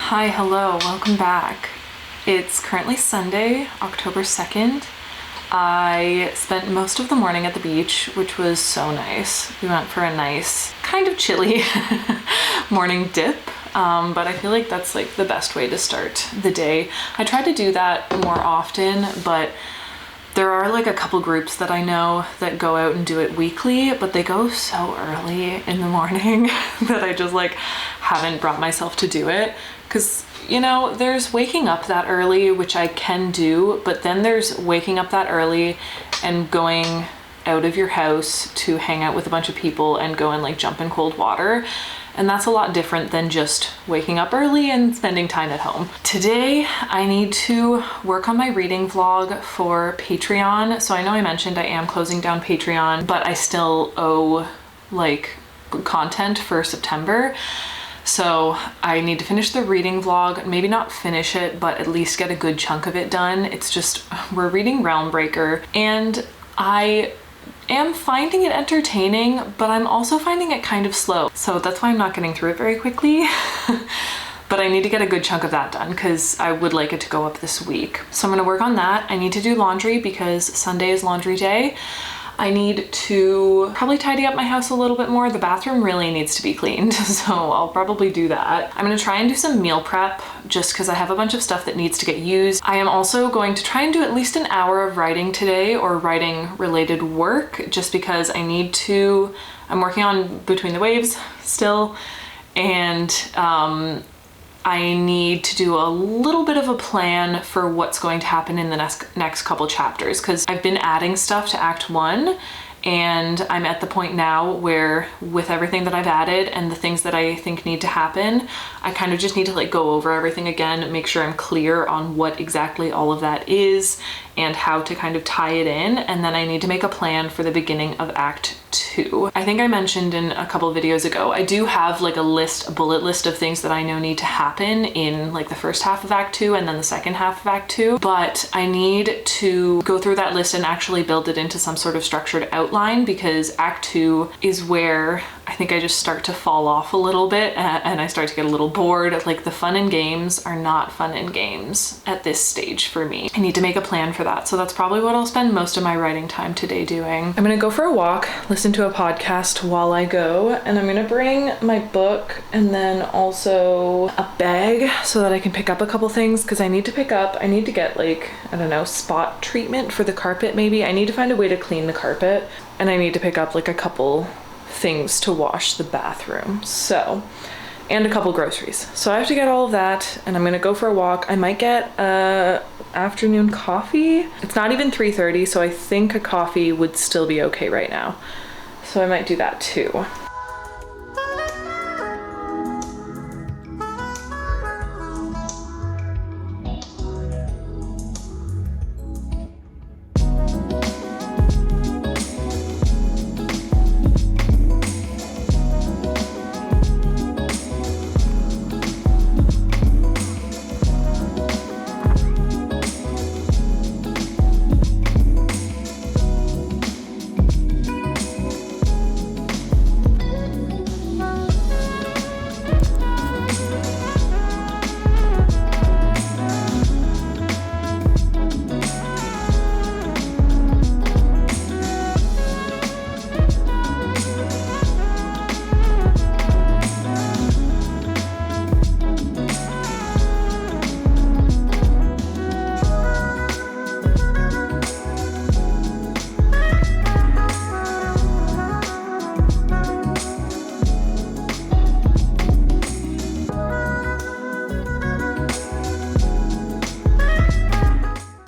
Hi, hello, welcome back. It's currently Sunday, October 2nd. I spent most of the morning at the beach, which was so nice. We went for a nice, kind of chilly morning dip, but I feel like that's like the best way to start the day. I try to do that more often, but there are like a couple groups that I know that go out and do it weekly, but they go so early in the morning that I just like haven't brought myself to do it. Because, you know, there's waking up that early, which I can do, but then there's waking up that early and going out of your house to hang out with a bunch of people and go and like jump in cold water. And that's a lot different than just waking up early and spending time at home. Today, I need to work on my reading vlog for Patreon. So I know I mentioned I am closing down Patreon, but I still owe like content for September. So I need to finish the reading vlog, maybe not finish it, but at least get a good chunk of it done. It's just, we're reading Realmbreaker and I am finding it entertaining, but I'm also finding it kind of slow. So that's why I'm not getting through it very quickly. But I need to get a good chunk of that done because I would like it to go up this week. So I'm gonna work on that. I need to do laundry because Sunday is laundry day. I need to probably tidy up my house a little bit more. The bathroom really needs to be cleaned, so I'll probably do that. I'm gonna try and do some meal prep just because I have a bunch of stuff that needs to get used. I am also going to try and do at least an hour of writing today, or writing related work, just because I need to. I'm working on Between the Waves still, and I need to do a little bit of a plan for what's going to happen in the next couple chapters, because I've been adding stuff to Act 1 and I'm at the point now where with everything that I've added and the things that I think need to happen, I kind of just need to like go over everything again, make sure I'm clear on what exactly all of that is and how to kind of tie it in, and then I need to make a plan for the beginning of Act 2. I think I mentioned in a couple videos ago, I do have like a bullet list of things that I know need to happen in like the first half of Act 2 and then the second half of Act 2, but I need to go through that list and actually build it into some sort of structured outline, because Act 2 is where I think I just start to fall off a little bit and I start to get a little bored. Like the fun and games are not fun and games at this stage for me. I need to make a plan for that. So that's probably what I'll spend most of my writing time today doing. I'm gonna go for a walk, listen to a podcast while I go, and I'm gonna bring my book and then also a bag so that I can pick up a couple things, because I need to get like, I don't know, spot treatment for the carpet maybe. I need to find a way to clean the carpet, and I need to pick up like a couple things to wash the bathroom, so, and a couple groceries. So I have to get all of that, and I'm gonna go for a walk. I might get a afternoon coffee. It's not even 3:30, so I think a coffee would still be okay right now. So I might do that too.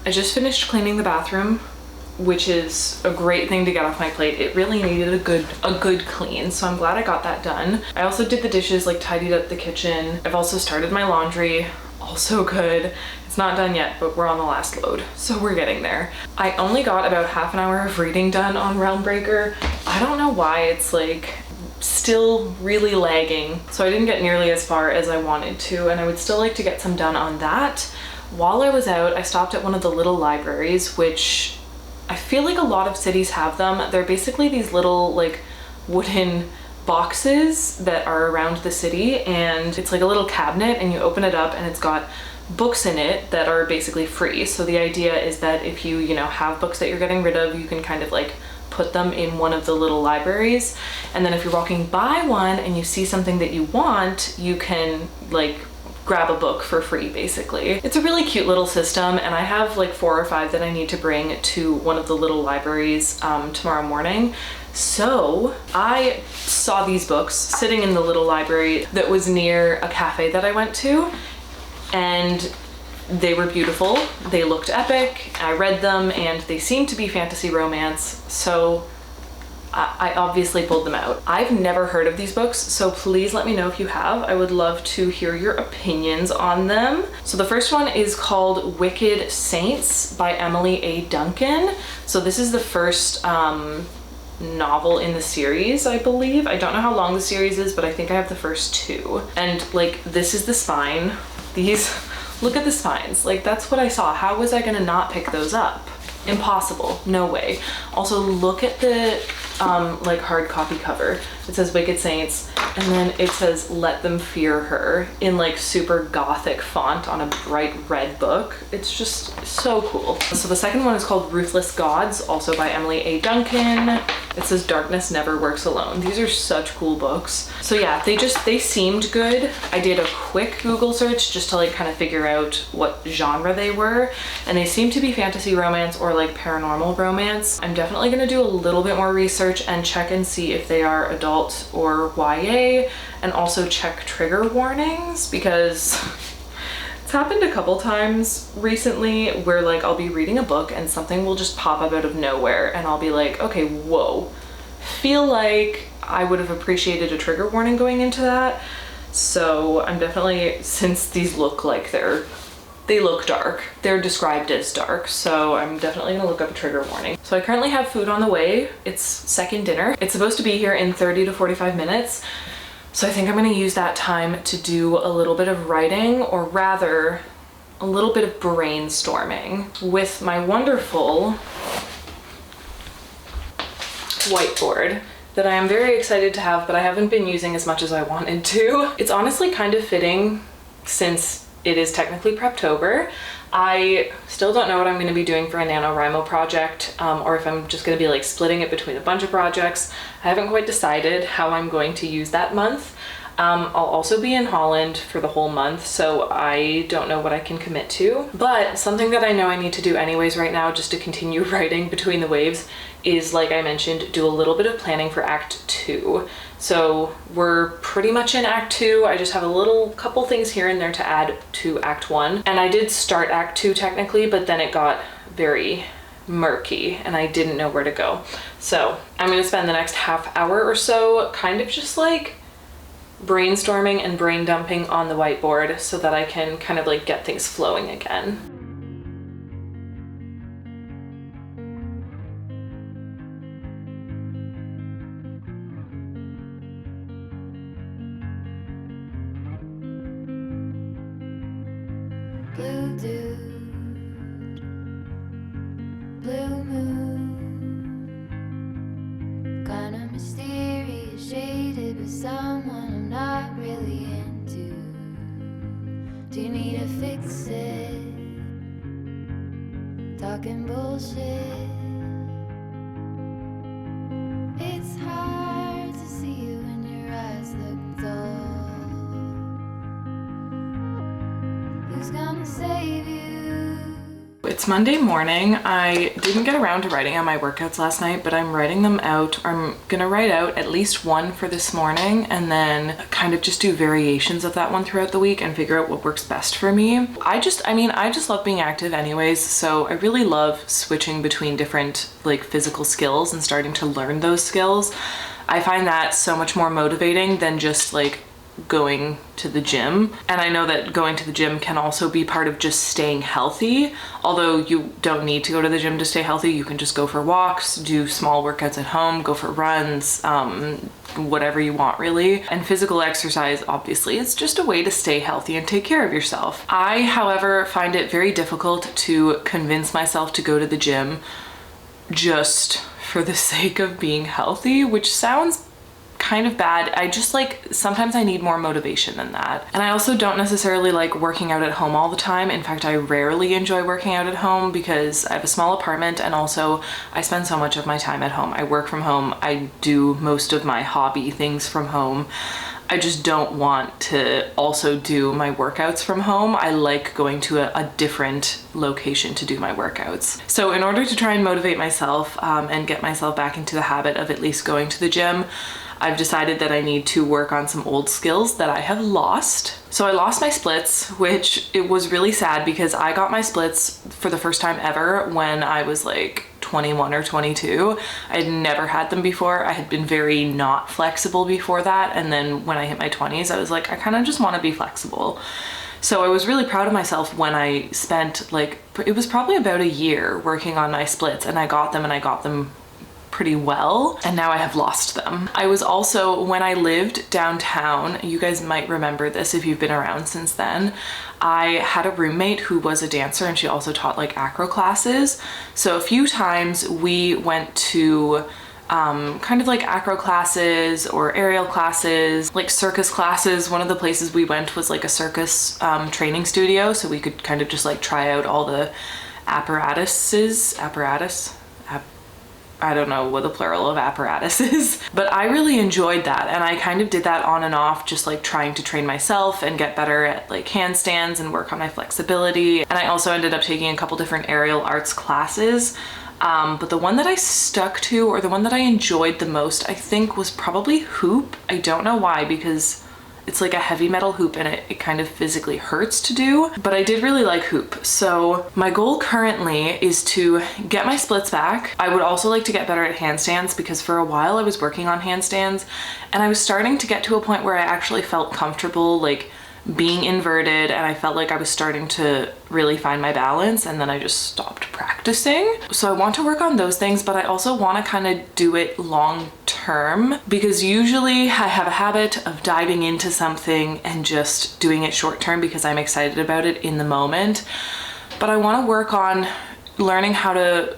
I just finished cleaning the bathroom, which is a great thing to get off my plate. It really needed a good clean, so I'm glad I got that done. I also did the dishes, like tidied up the kitchen. I've also started my laundry, also good. It's not done yet, but we're on the last load, so we're getting there. I only got about half an hour of reading done on Realmbreaker. I don't know why it's like still really lagging, so I didn't get nearly as far as I wanted to, and I would still like to get some done on that. While I was out, I stopped at one of the little libraries, which I feel like a lot of cities have them. They're basically these little like wooden boxes that are around the city, and it's like a little cabinet, and you open it up and it's got books in it that are basically free. So the idea is that if you know, have books that you're getting rid of, you can kind of like put them in one of the little libraries, and then if you're walking by one and you see something that you want, you can like grab a book for free basically. It's a really cute little system, and I have like 4 or 5 that I need to bring to one of the little libraries tomorrow morning. So I saw these books sitting in the little library that was near a cafe that I went to, and they were beautiful. They looked epic. I read them and they seemed to be fantasy romance, so I obviously pulled them out. I've never heard of these books, so please let me know if you have. I would love to hear your opinions on them. So the first one is called Wicked Saints by Emily A. Duncan. So this is the first novel in the series, I believe. I don't know how long the series is, but I think I have the first 2. And like, this is the spine. These, look at the spines. Like, that's what I saw. How was I gonna not pick those up? Impossible, no way. Also, look at the like hard copy cover. It says Wicked Saints, and then it says Let Them Fear Her in like super gothic font on a bright red book. It's just so cool. So the second one is called Ruthless Gods, also by Emily A. Duncan. It says Darkness Never Works Alone. These are such cool books. So yeah, they seemed good. I did a quick Google search just to like kind of figure out what genre they were, and they seem to be fantasy romance or like paranormal romance. I'm definitely gonna do a little bit more research and check and see if they are adult or YA, and also check trigger warnings, because it's happened a couple times recently where like I'll be reading a book and something will just pop up out of nowhere, and I'll be like, okay, whoa, feel like I would have appreciated a trigger warning going into that. So I'm definitely, since these look like they look dark, they're described as dark, so I'm definitely gonna look up a trigger warning. So I currently have food on the way. It's second dinner. It's supposed to be here in 30 to 45 minutes. So I think I'm gonna use that time to do a little bit of writing, or rather a little bit of brainstorming with my wonderful whiteboard that I am very excited to have, but I haven't been using as much as I wanted to. It's honestly kind of fitting since it is technically Preptober. I still don't know what I'm going to be doing for a NaNoWriMo project, or if I'm just going to be like splitting it between a bunch of projects. I haven't quite decided how I'm going to use that month. I'll also be in Holland for the whole month, so I don't know what I can commit to. But something that I know I need to do anyways right now, just to continue writing between the waves, is, like I mentioned, do a little bit of planning for Act 2. So we're pretty much in Act 2. I just have a couple things here and there to add to Act 1. And I did start Act 2 technically, but then it got very murky and I didn't know where to go. So I'm gonna spend the next half hour or so kind of just like brainstorming and brain dumping on the whiteboard so that I can kind of like get things flowing again. Blue dude, blue moon, kinda mysterious, shaded with someone I'm not really into. Do you need to fix it? Talking bullshit. It's hard to see you when your eyes look dull. Who's gonna save you? It's Monday morning. I didn't get around to writing on my workouts last night, but I'm writing them out. I'm gonna write out at least one for this morning and then kind of just do variations of that one throughout the week and figure out what works best for me. I just love being active anyways, so I really love switching between different like physical skills and starting to learn those skills. I find that so much more motivating than just like going to the gym. And I know that going to the gym can also be part of just staying healthy. Although you don't need to go to the gym to stay healthy. You can just go for walks, do small workouts at home, go for runs, whatever you want really. And physical exercise obviously is just a way to stay healthy and take care of yourself. I, however, find it very difficult to convince myself to go to the gym just for the sake of being healthy, which sounds kind of bad. I just like, sometimes I need more motivation than that. And I also don't necessarily like working out at home all the time. In fact, I rarely enjoy working out at home because I have a small apartment, and also I spend so much of my time at home. I work from home. I do most of my hobby things from home. I just don't want to also do my workouts from home. I like going to a different location to do my workouts. So in order to try and motivate myself and get myself back into the habit of at least going to the gym, I've decided that I need to work on some old skills that I have lost. So I lost my splits, which it was really sad because I got my splits for the first time ever when I was like 21 or 22. I had never had them before. I had been very not flexible before that. And then when I hit my 20s, I was like, I kind of just want to be flexible. So I was really proud of myself when I spent like, it was probably about a year working on my splits, and I got them pretty well, and now I have lost them. I was also, when I lived downtown, you guys might remember this if you've been around since then, I had a roommate who was a dancer, and she also taught like acro classes. So a few times we went to kind of like acro classes or aerial classes, like circus classes. One of the places we went was like a circus training studio, so we could kind of just like try out all the I don't know what the plural of apparatus is, but I really enjoyed that. And I kind of did that on and off, just like trying to train myself and get better at like handstands and work on my flexibility. And I also ended up taking a couple different aerial arts classes. But the one that I stuck to, or the one that I enjoyed the most, I think was probably hoop. I don't know why, because it's like a heavy metal hoop and it kind of physically hurts to do, but I did really like hoop. So my goal currently is to get my splits back. I would also like to get better at handstands, because for a while I was working on handstands and I was starting to get to a point where I actually felt comfortable like being inverted, and I felt like I was starting to really find my balance, and then I just stopped practicing. So I want to work on those things, but I also want to kind of do it long term, because usually I have a habit of diving into something and just doing it short term because I'm excited about it in the moment. But I want to work on learning how to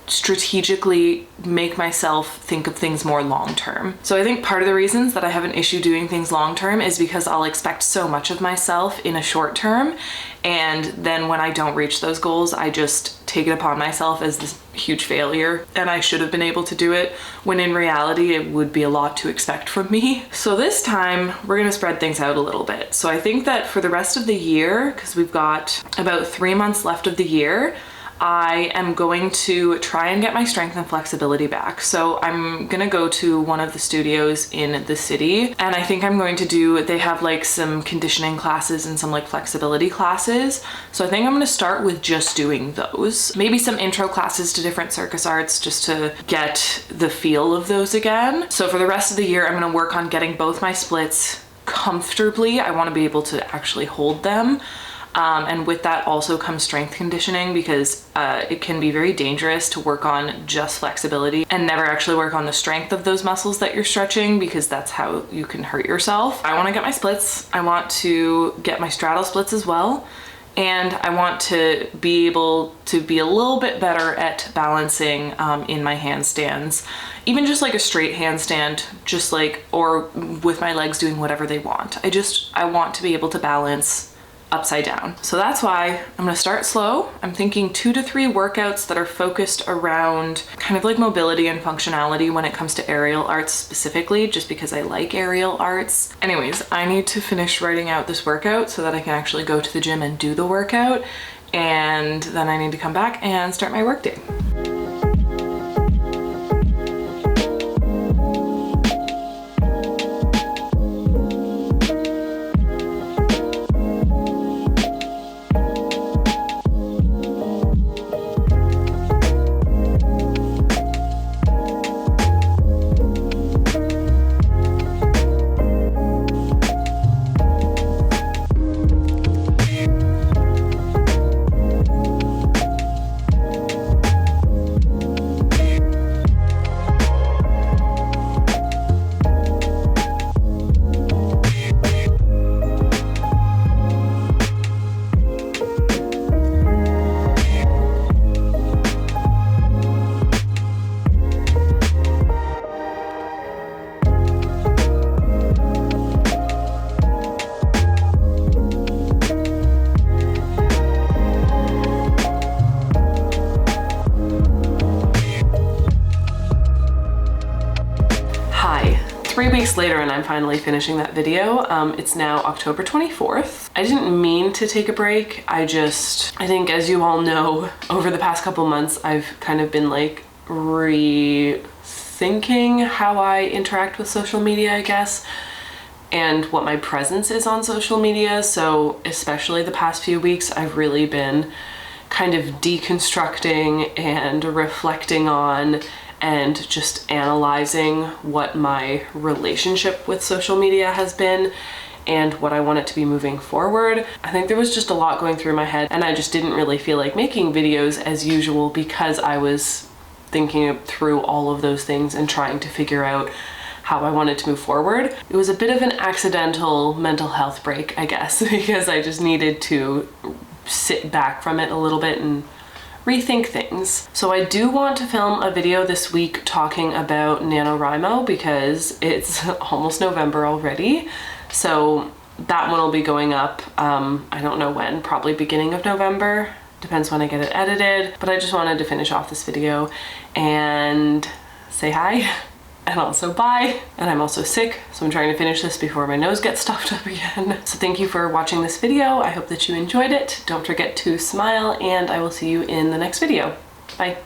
strategically make myself think of things more long term. So I think part of the reasons that I have an issue doing things long term is because I'll expect so much of myself in a short term, and then when I don't reach those goals, I just take it upon myself as this huge failure, and I should have been able to do it, when in reality it would be a lot to expect from me. So this time we're gonna spread things out a little bit. So I think that for the rest of the year, because we've got about 3 months left of the year, I am going to try and get my strength and flexibility back. So I'm gonna go to one of the studios in the city, and I think I'm going to do, they have like some conditioning classes and some like flexibility classes. So I think I'm gonna start with just doing those. Maybe some intro classes to different circus arts just to get the feel of those again. So for the rest of the year, I'm gonna work on getting both my splits comfortably. I wanna be able to actually hold them. And with that also comes strength conditioning, because it can be very dangerous to work on just flexibility and never actually work on the strength of those muscles that you're stretching, because that's how you can hurt yourself. I want to get my splits. I want to get my straddle splits as well. And I want to be able to be a little bit better at balancing in my handstands, even just like a straight handstand, just like, or with my legs doing whatever they want. I want to be able to balance upside down. So that's why I'm gonna start slow. I'm thinking 2 to 3 workouts that are focused around kind of like mobility and functionality when it comes to aerial arts specifically, just because I like aerial arts. Anyways, I need to finish writing out this workout so that I can actually go to the gym and do the workout, and then I need to come back and start my workday. 3 weeks later and I'm finally finishing that video. It's now October 24th. I didn't mean to take a break. I think as you all know, over the past couple months, I've kind of been like rethinking how I interact with social media, I guess, and what my presence is on social media. So especially the past few weeks, I've really been kind of deconstructing and reflecting on and just analyzing what my relationship with social media has been and what I want it to be moving forward. I think there was just a lot going through my head and I just didn't really feel like making videos as usual because I was thinking through all of those things and trying to figure out how I wanted to move forward. It was a bit of an accidental mental health break, I guess, because I just needed to sit back from it a little bit and rethink things. So I do want to film a video this week talking about NaNoWriMo because it's almost November already. So that one will be going up, I don't know when, probably beginning of November. Depends when I get it edited. But I just wanted to finish off this video and say hi. And also bye. And I'm also sick, so I'm trying to finish this before my nose gets stuffed up again. So thank you for watching this video. I hope that you enjoyed it. Don't forget to smile, and I will see you in the next video. Bye.